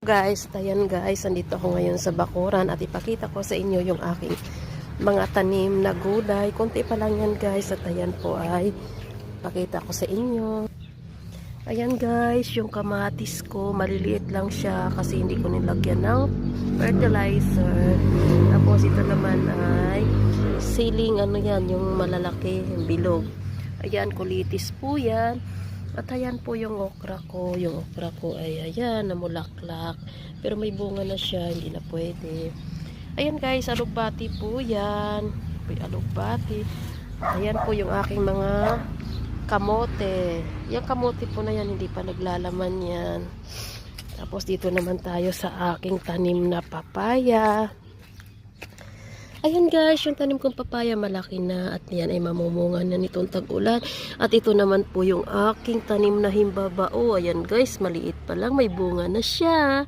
Guys, ayan guys, andito ako ngayon sa bakuran at ipakita ko sa inyo yung aking mga tanim na gulay. Konti pa lang yan guys at ayan po ay pakita ko sa inyo. Ayan guys, yung kamatis ko, maliliit lang siya kasi hindi ko nilagyan ng fertilizer. Tapos ito naman ay siling, ano yan, yung malalaki, yung bilog. Ayan, kulitis po yan. At ayan po yung okra ko. Yung okra ko ay ayan, namulaklak. Pero may bunga na siya, hindi na pwede. Ayan guys, alugbati po yan. May alugbati. Ayan po yung aking mga kamote. Yung kamote po na yan, hindi pa naglalaman yan. Tapos dito naman tayo sa aking tanim na papaya. Ayan guys, yung tanim kong papaya malaki na at yan ay mamumunga na nitong tag-ulan. At ito naman po yung aking tanim na himbabao. Ayan guys, maliit pa lang, may bunga na siya.